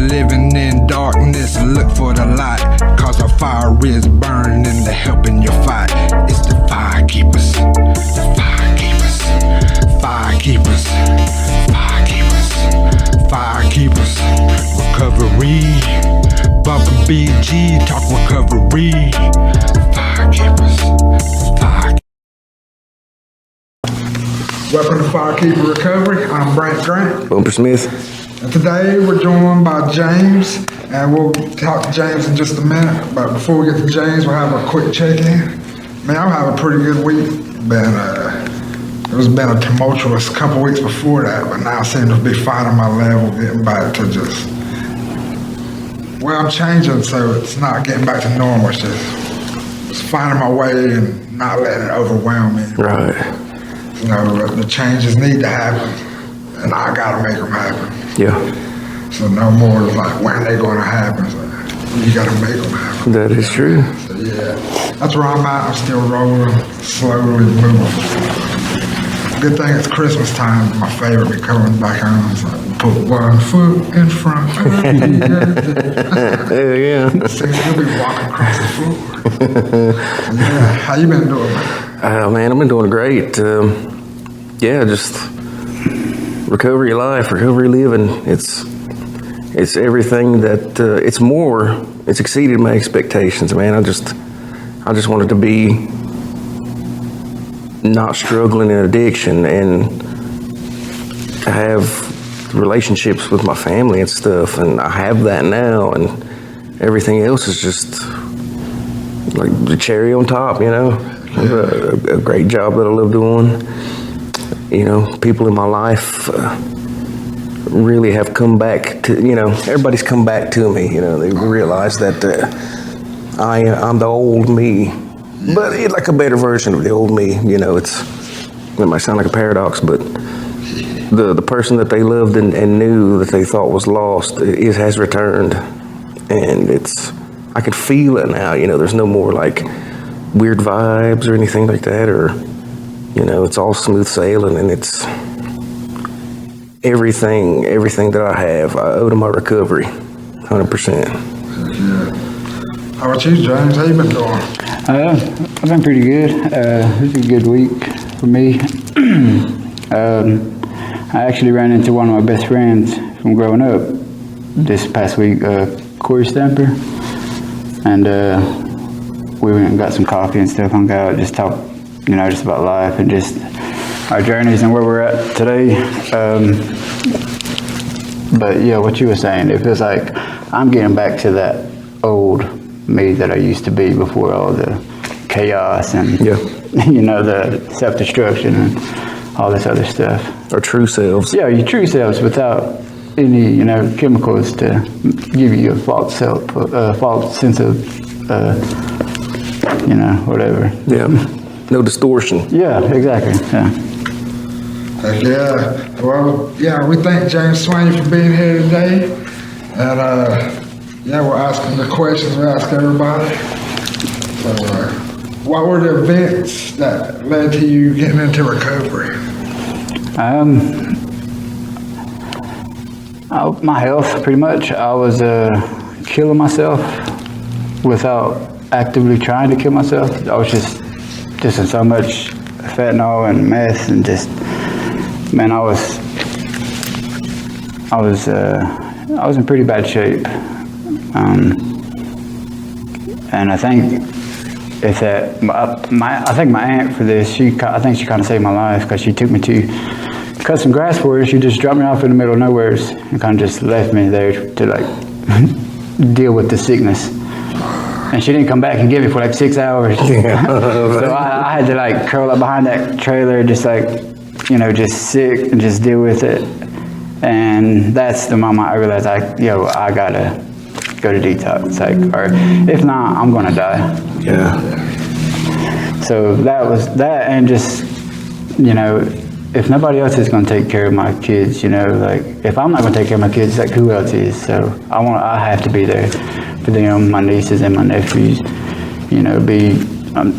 living in darkness, look for the light, cause our fire is burning and they're helping you fight. It's the fire keepers, the fire keepers, fire keepers, fire keepers, fire keepers. Recovery, Bump BG, talk recovery. Fire keepers, fire. Welcome to Firekeeper Recovery. I'm Brant. Bumper Smith. And today we're joined by James, and we'll talk to James in just a minute. But before we get to James, we'll have a quick check-in. Man, I'm having a pretty good week. It's been a tumultuous couple weeks before that, but now I seem to be finding my level, getting back to just, well, I'm changing, so it's not getting back to normal. It's just finding my way and not letting it overwhelm me. Right. You know, the changes need to happen, and I gotta make them happen. Yeah. So no more like when they gonna happen. So you gotta make them happen. That is true. So yeah, that's where I'm at. I'm still rolling, slowly moving. Good thing it's Christmas time. My favorite, be coming back home. It's like, put one foot in front of you. Yeah. Seems you'll be walking across the floor. Yeah, how you been doing, man? Man, I've been doing great. Just recovery life, recovery living. It's everything that it's exceeded my expectations, man. I just wanted to be not struggling in addiction and have relationships with my family and stuff, and I have that now, and everything else is just like the cherry on top, you know. A great job that I love doing. You know, people in my life really have come back to, you know, everybody's come back to me, you know. They realize that I'm the old me, but it's like a better version of the old me, you know. It might sound like a paradox, but the person that they loved and knew that they thought was lost has returned, and I can feel it now, you know. There's no more like weird vibes or anything like that, or, you know, it's all smooth sailing, and it's everything that I have, I owe to my recovery, 100%. Yeah. How about you, James? How you been doing? I've been pretty good. It's a good week for me. I actually ran into one of my best friends from growing up this past week, Corey Stamper, and we went and got some coffee and stuff, hung out, just talk, you know, just about life and just our journeys and where we're at today. But yeah, what you were saying, it feels like I'm getting back to that old me that I used to be before all the chaos and, you know, the self-destruction and all this other stuff. Our true selves. Yeah, your true selves without any, you know, chemicals to give you a false sense of, you know, whatever. Yeah, no distortion. Yeah, exactly, yeah. Yeah, well, yeah, we thank James Swayney for being here today. And, yeah, we're asking the questions we ask everybody. So, what were the events that led to you getting into recovery? My health, pretty much. I was killing myself without actively trying to kill myself. I was just in so much fentanyl and meth, and just, man, I was in pretty bad shape. And I think if that, I think my aunt for this, I think she kind of saved my life, because she took me to cut some grass for her. She just dropped me off in the middle of nowhere and kind of just left me there to like deal with the sickness. And she didn't come back and get me for like 6 hours. Yeah. So I had to like curl up behind that trailer, just like, you know, just sick and just deal with it. And that's the moment I realized, I gotta go to detox, like, or if not, I'm gonna die. Yeah. So that was that, and just, you know, if nobody else is gonna take care of my kids, you know, like, if I'm not gonna take care of my kids, like, who else is? So I have to be there for them, my nieces and my nephews, you know, I'm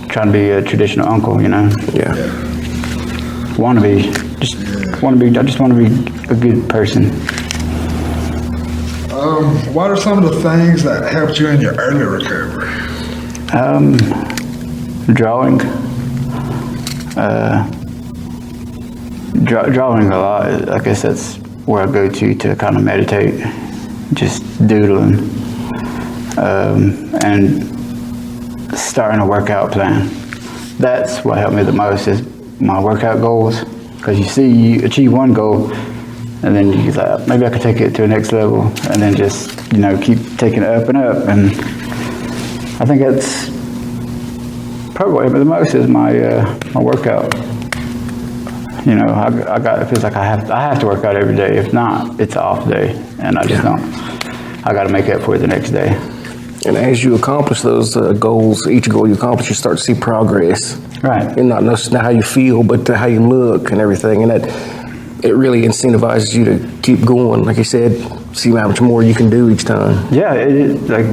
trying to be a traditional uncle, you know. Yeah. I just want to be a good person. What are some of the things that helped you in your early recovery? Drawing. Drawing a lot. I guess that's where I go to kind of meditate, just doodling, and starting a workout plan. That's what helped me the most is my workout goals, because you achieve one goal, and then you're like, maybe I could take it to the next level, and then just keep taking it up and up. And I think that's probably what helped me the most is my workout. It feels like I have to work out every day. If not, it's an off day, and I just don't. I got to make up for it the next day. And as you accomplish those goals, each goal you accomplish, you start to see progress. Right. And not necessarily how you feel, but how you look and everything. And that it really incentivizes you to keep going. Like you said, see how much more you can do each time. Yeah, like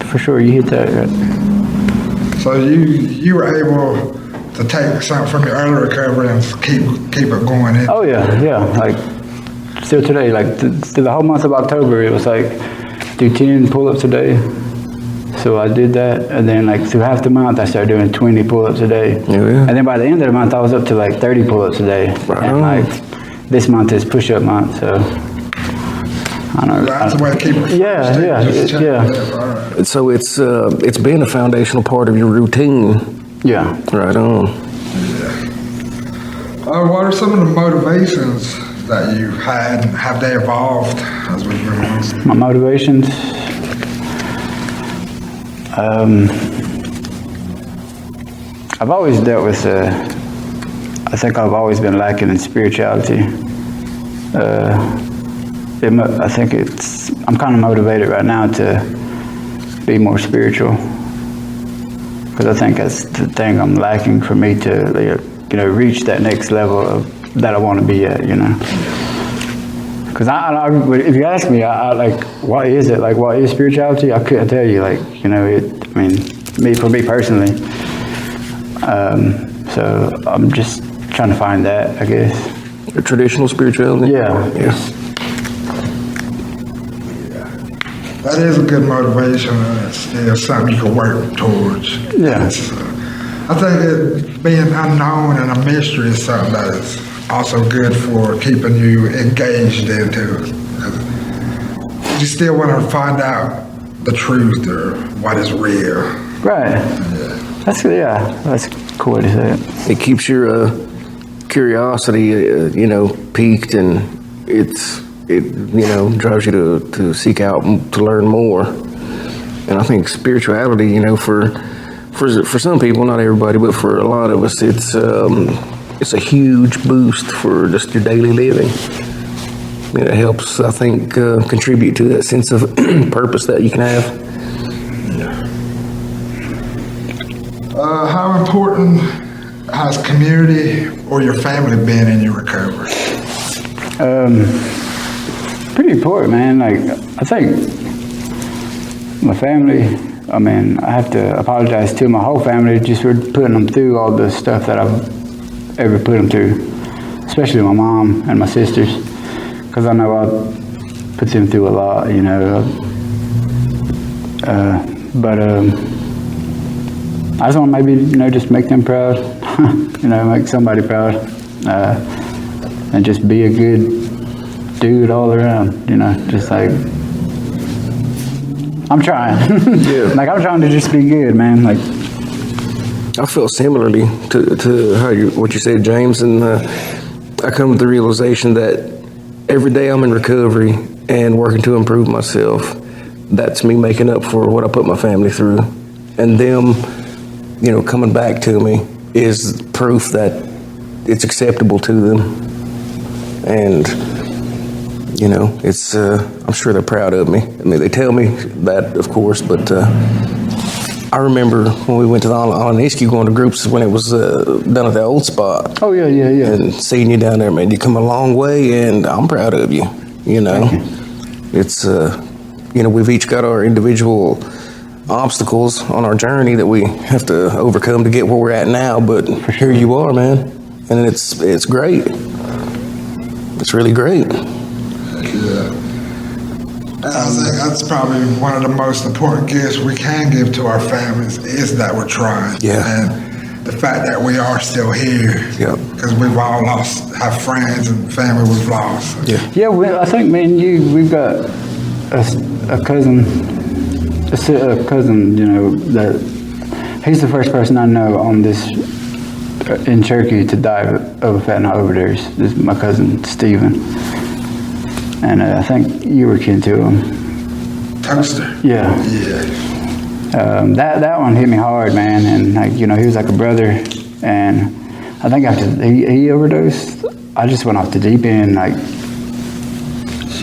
for sure, you hit that. Right. So you were able to take something from your early recovery and keep it going in. Oh yeah. Like still today, like through the whole month of October, it was like do 10 pull-ups a day. So I did that, and then like through half the month, I started doing 20 pull-ups a day. Yeah. And then by the end of the month, I was up to like 30 pull-ups a day. Right and on. like this month is push-up month, so I don't know. That's the way to keep it fresh. Yeah. All right. So it's been a foundational part of your routine. Yeah. Right on. What are some of the motivations that you had, and have they evolved as we've been on? My motivations. I've always dealt with. I think I've always been lacking in spirituality. I think I'm kind of motivated right now to be more spiritual, because I think that's the thing I'm lacking for me to, reach that next level that I want to be at. Because if you ask me, I like, what is it? Like, what is spirituality? I couldn't tell you. Like, for me personally. So I'm just trying to find that, I guess. Your traditional spirituality? Yeah. That is a good motivation, and it's still something you can work towards. Yeah. I think it being unknown and a mystery is something that is also good for keeping you engaged into it. You still want to find out the truth or what is real. Right. That's cool to say it. It keeps your curiosity, piqued, and it drives you to seek out to learn more. And I think spirituality, for some people, not everybody, but for a lot of us, it's a huge boost for just your daily living. It helps, I think, contribute to that sense of purpose that you can have. How important has community or your family been in your recovery? Pretty important, man. Like, I think my family, I have to apologize to my whole family just for putting them through all the stuff that I've ever put them through, especially my mom and my sisters, because I know I put them through a lot, I just want to maybe, just make them proud, make somebody proud, and just be a good dude all around, just like, I'm trying. Yeah. Like, I'm trying to just be good, man. Like, I feel similarly to what you said, James, and I come to the realization that every day I'm in recovery and working to improve myself. That's me making up for what I put my family through, and them, coming back to me is proof that it's acceptable to them, and it's I'm sure they're proud of me. They tell me that, of course, but I remember when we went to the Oniski going to groups when it was done at that old spot. oh, yeah. And seeing you down there, man, you come a long way, and I'm proud of you. It's we've each got our individual obstacles on our journey that we have to overcome to get where we're at now. But here you are, man, and it's great. It's really great. Yeah. I think that's probably one of the most important gifts we can give to our families is that we're trying. Yeah. And the fact that we are still here. Yep. Because we've all have friends and family we've lost. Yeah. Yeah, I think me and you, we've got a cousin, a cousin, you know, that he's the first person I know on this, in Cherokee to die of a fentanyl overdose. This is my cousin, Steven. And I think you were kin to him. Toaster. Yeah. Yeah. That one hit me hard, man. And like, you know, he was like a brother. And I think after he overdosed, I just went off the deep end. Like,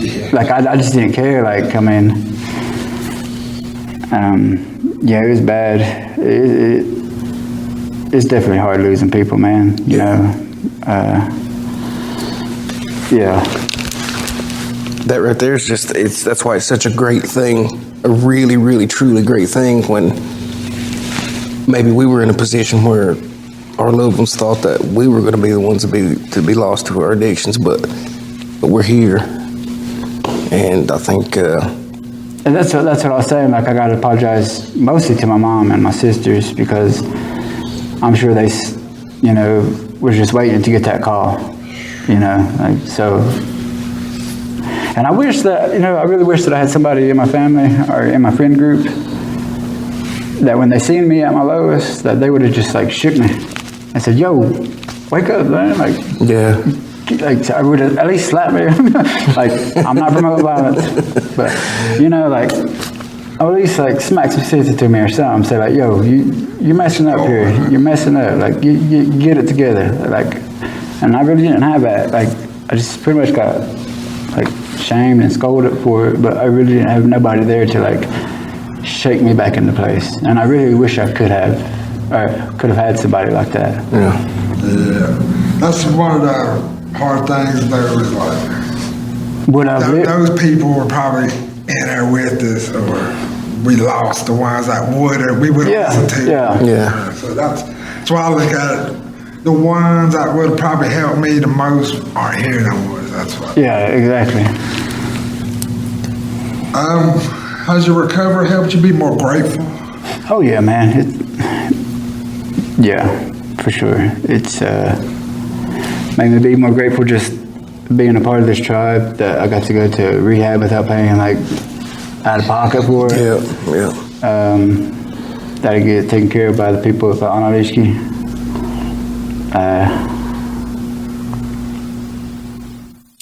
Yeah. like I just didn't care. Like, I mean, yeah, it was bad. It's definitely hard losing people, man. You know. Yeah. That right there is just, that's why it's such a great thing, a really, really, truly great thing when maybe we were in a position where our loved ones thought that we were going to be the ones to be lost to our addictions, but we're here. And I think... And that's what I was saying, like I got to apologize mostly to my mom and my sisters because I'm sure they, you know, were just waiting to get that call, you know, like, so... And I wish that, you know, I really wish that I had somebody in my family or in my friend group that when they seen me at my lowest, that they would have just like shook me and said, "Yo, wake up, man!" Like, yeah, like I would have at least slapped me. Like, I'm not promoting violence, but you know, like, or at least like smack some sense into me or something. Say like, "Yo, you're messing up here. You're messing up. Like, you get it together." Like, and I really didn't have that. Like, I just pretty much got like shamed and scolded for it, but I really didn't have nobody there to like shake me back into place. And I really wish I could have had somebody like that. Yeah, that's one of the hard things though. Is like those people were probably in there with us, or we lost the ones that we would have listened to. Yeah. So that's why I look at it. The ones that would probably help me the most aren't here no more. That's why. Yeah, exactly. Has your recovery helped you be more grateful? Oh yeah, man. Yeah, for sure. It's made me be more grateful just being a part of this tribe that I got to go to rehab without paying like out of pocket for it. Yeah. That I get taken care of by the people at Analiski.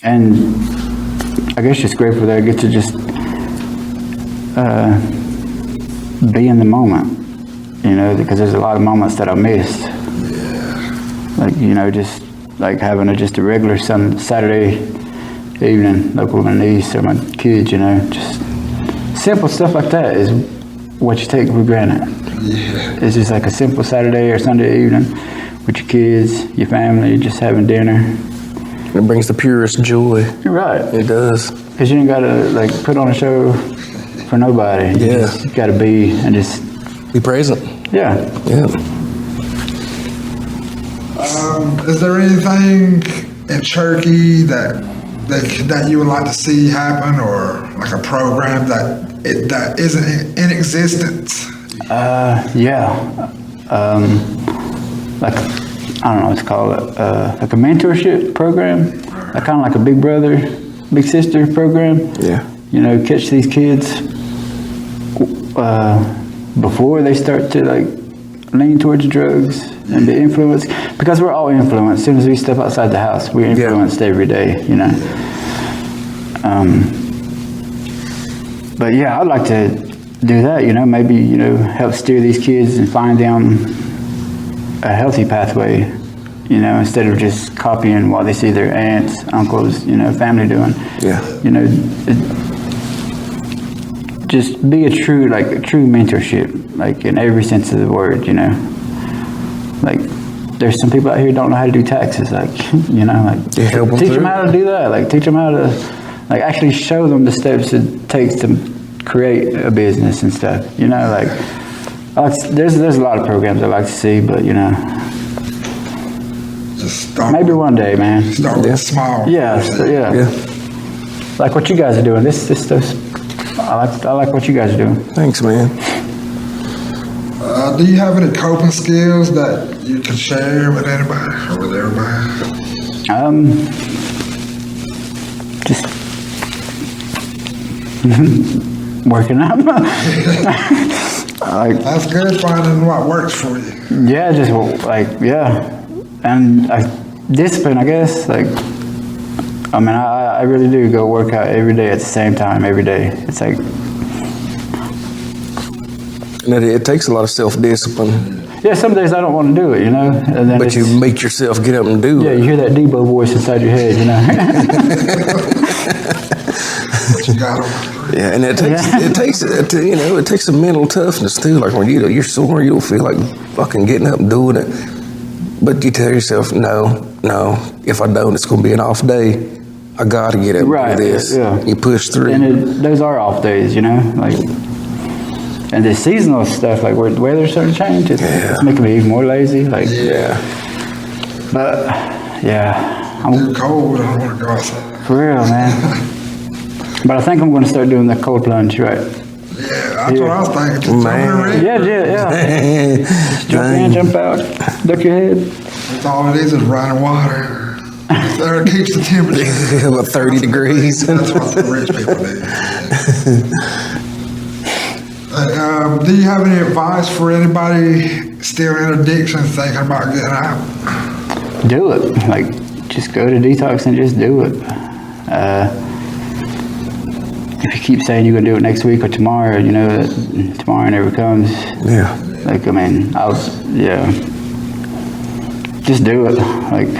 And I guess just grateful that I get to just be in the moment, you know, because there's a lot of moments that I missed. Yeah. Like, you know, just like having just a regular Saturday evening, like with my niece or my kids, you know, just simple stuff like that is what you take for granted. Yeah. It's just like a simple Saturday or Sunday evening with your kids, your family, just having dinner. It brings the purest joy. You're right. It does. Because you ain't got to like put on a show for nobody. You just got to be and just be present. Yeah. Yeah. Is there anything in Cherokee that you would like to see happen, or like a program that isn't in existence? Yeah. Like, I don't know what to call it, like a mentorship program, like kind of like a big brother, big sister program. Yeah. You know, catch these kids before they start to like lean towards drugs and be influenced, because we're all influenced. As soon as we step outside the house, we're influenced every day, you know. But yeah, I'd like to do that, you know, maybe, you know, help steer these kids and find them a healthy pathway, you know, instead of just copying what they see their aunts, uncles, you know, family doing. Yeah. You know, just be a true mentorship, like in every sense of the word, you know. Like, there's some people out here who don't know how to do taxes, like, you know, like, teach them how to do that, like, teach them how to, like, actually show them the steps it takes to create a business and stuff, you know, like, there's a lot of programs I like to see, but, you know, just start maybe one day, man. Start with small. Yeah. Like what you guys are doing, this stuff's I like what you guys are doing. Thanks, man. Do you have any coping skills that you can share with anybody or with everybody? Just working out. That's good, finding what works for you. Yeah, just and discipline, I guess. Like, I mean, I really do go work out every day at the same time every day. It's like, And it takes a lot of self-discipline. yeah, some days I don't want to do it, you know. And then But you make yourself get up and do yeah, it. you hear that Debo voice inside your head, you know. But you got them. Yeah, and it takes it takes some mental toughness too. Like when you're sore, you don't feel like fucking getting up and doing it. But you tell yourself, no, if I don't, it's gonna be an off day. I gotta get up Right, and do this. yeah. You push through. And those are off days, you know. Like, and the seasonal stuff, like where the weather's starting to change, it's making me even more lazy. Like, but yeah, It's cold, I don't want to go outside. for real, man. But I think I'm going to start doing the cold plunge, right? Yeah, that's what I was thinking. Just jump in the ring. Yeah. Just jump in, jump out, duck your head. That's all it is running water. There it keeps the temperature. About 30 degrees. That's what the rich people do. Do you have any advice for anybody still in addiction thinking about getting out? Do it. Like, just go to detox and just do it. If you keep saying you're going to do it next week or tomorrow, you know that tomorrow never comes. Yeah. Like, I mean, just do it. Like,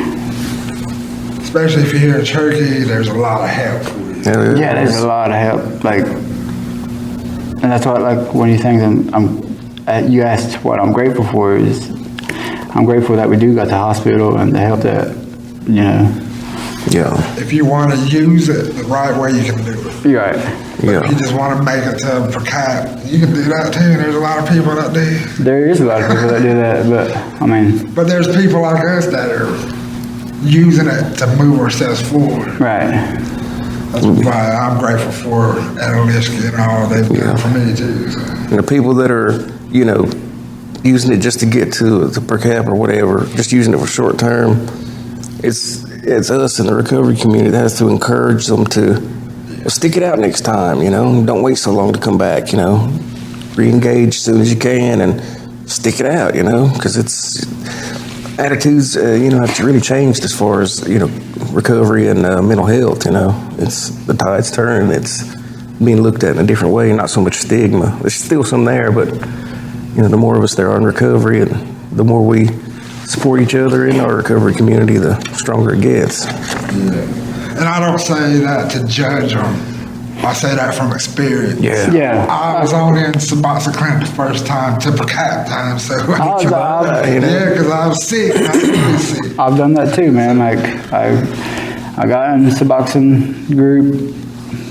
Especially if you're here in Turkey, there's a lot of help for you. yeah, there's a lot of help. Like, and that's what, like, one of the things you asked what I'm grateful for is I'm grateful that we do got the hospital and the help that, you know. Yeah. If you want to use it the right way, you can do it. You're right. If you just want to make it to per cap, you can do that too. There's a lot of people that do. There is a lot of people that do that, but, I mean. But there's people like us that are using it to move ourselves forward. Right. That's why I'm grateful for Analytica and all they've done for me too. So. And the people that are, using it just to get to per cap or whatever, just using it for short term, it's us in the recovery community that has to encourage them to stick it out next time, Don't wait so long to come back, Re-engage as soon as you can and stick it out, because it's attitudes, have really changed as far as, recovery and mental health, It's the tide's turning, it's being looked at in a different way, not so much stigma. There's still some there, but, the more of us there are in recovery and the more we support each other in our recovery community, the stronger it gets. And I don't say that to judge them. I say that from experience. Yeah. I was only in Suboxone Clinic the first time to per cap time, so because I was sick. I was really sick. I've done that too, man. Like, I got in the Suboxone group,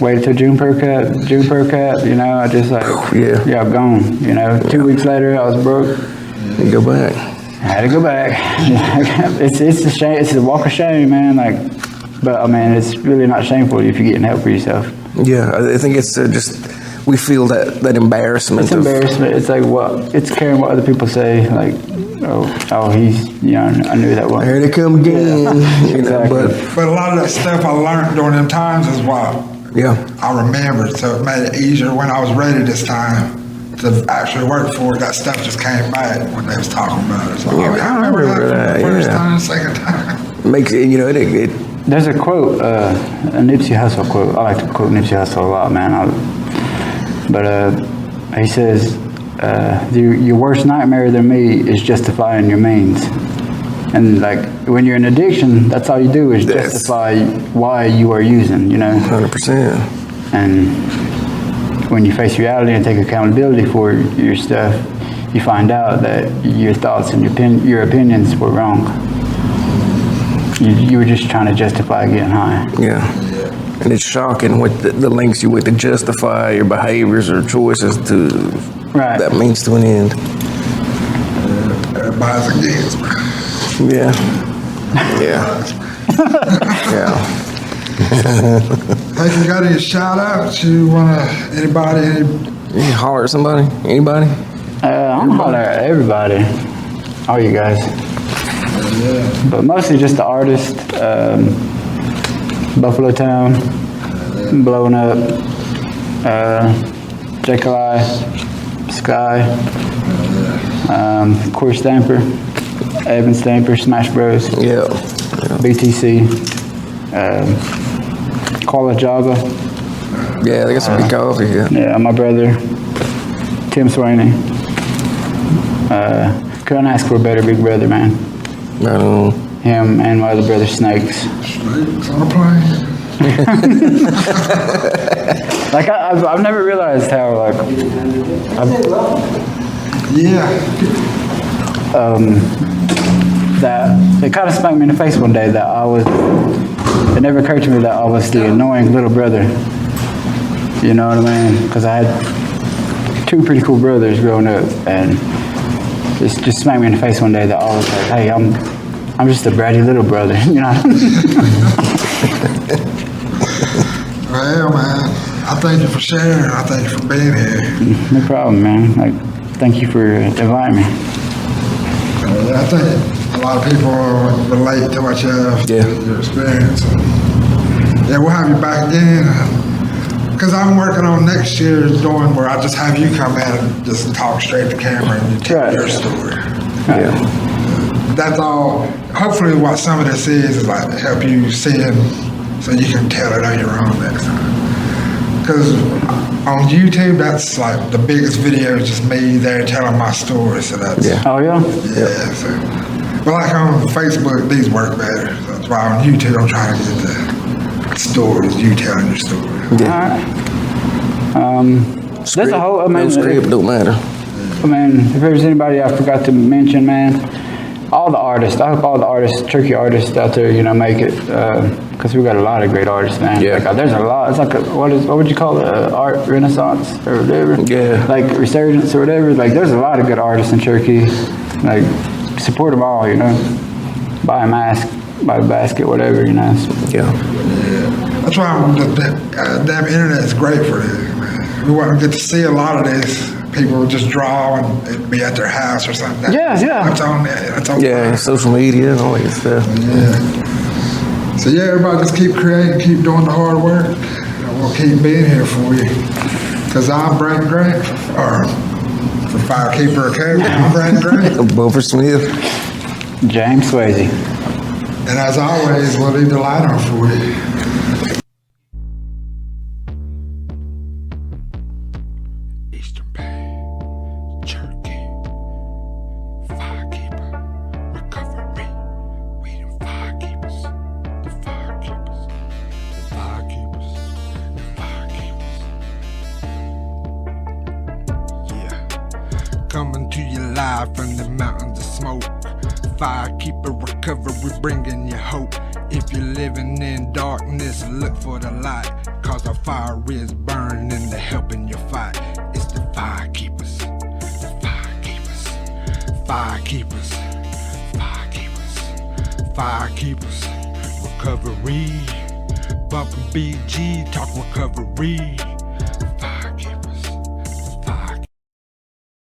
waited till June per cap, I just like, I'm gone. 2 weeks later, I was broke. You go back. I had to go back. It's a shame. It's a walk of shame, man. Like, but I mean, it's really not shameful if you're getting help for yourself. Yeah, I think it's just we feel that embarrassment. It's embarrassment. It's like it's caring what other people say. Like, oh, he's I knew that one. Here they come again. Exactly. But a lot of that stuff I learned during them times is what I remembered. So it made it easier when I was ready this time to actually work for it. That stuff just came back when they was talking about it. So, I remember that from the first time, second time. Makes it. There's a quote, a Nipsey Hussle quote. I like to quote Nipsey Hussle a lot, man. But he says, "Your worst nightmare than me is justifying your means." And like when you're in addiction, that's all you do is justify why you are using. 100%. And when you face reality and take accountability for your stuff, you find out that your thoughts and your opinions were wrong. You were just trying to justify getting high. Yeah. And it's shocking what the lengths you went to justify your behaviors or choices to. Right. That means to an end. Everybody's against me. Yeah. Yeah. Yeah. Hey, you got any shout outs? You wanna anybody? You holler at somebody? Anybody? I'm hollering at everybody, all you guys. Yeah. But mostly just the artist, Buffalo Town, Blowing Up, Jekyll Sky, Corey Stamper, Evan Stamper, Smash Bros, Yeah. BTC, Koala Java, Yeah, they got some good coffee. Yeah. my brother, Tim Swayney. Couldn't ask for a better big brother, man. Right on. Him and my other brother, Snakes. Snakes on a plane. Like, I've never realized how, like, Yeah. that it kind of smacked me in the face one day that it never occurred to me that I was the annoying little brother. You know what I mean? Because I had two pretty cool brothers growing up, and it just smacked me in the face one day that I was like, hey, I'm just a bratty little brother, you know? Well, man, I thank you for sharing. I thank you for being here. No problem, man. Like, thank you for inviting me. Yeah, I think a lot of people relate to what you have, Yeah. your experience. Yeah, we'll have you back again. Because I'm working on next year's doing where I just have you come in and just talk straight to camera and you tell Right. your story. Yeah. That's all. Hopefully, what some of this is like help you see it so you can tell it on your own next time. Because on YouTube, that's like the biggest video is just me there telling my story. So that's Yeah. Oh, yeah? yeah. So, but like on Facebook, these work better. So that's why on YouTube, I'm trying to get the stories, you telling your story. Yeah. All right. There's a whole, No script, don't matter. I mean, if there's anybody I forgot to mention, man, all the artists, I hope all the artists, turkey artists out there, you know, make it, because we've got a lot of great artists, man. Yeah. Like, there's a lot, it's like, what would you call it, art renaissance or whatever? Yeah. Like, resurgence or whatever. Like, there's a lot of good artists in Turkey. Like, support them all, you know. Buy a mask, buy a basket, whatever, you know. So, Yeah. That's why the damn internet is great for this, man. We want to get to see a lot of this. People just draw and it'd be at their house or something. Yeah. That's on there. That's on Yeah, social media and all that stuff. Yeah. So yeah, everybody just keep creating, keep doing the hard work, and we'll keep being here for you. Cause I'm Brant, or for Firekeeper Academy, I'm Brant Grant. Beaufort Smith. James Swayze. And as always, we'll leave the light on for you. Eastern Bay, Cherokee, Firekeeper, Recovery. We them firekeepers, the firekeepers, the firekeepers, the firekeepers. Yeah, coming to you live from the mountains of smoke. Firekeeper Recovery, bringing you hope. If you're living in darkness, look for the light. Cause our fire is burning and they're helping you fight. It's the firekeepers, the firekeepers, firekeepers, firekeepers, firekeepers. Recovery, bumping BG, talk recovery.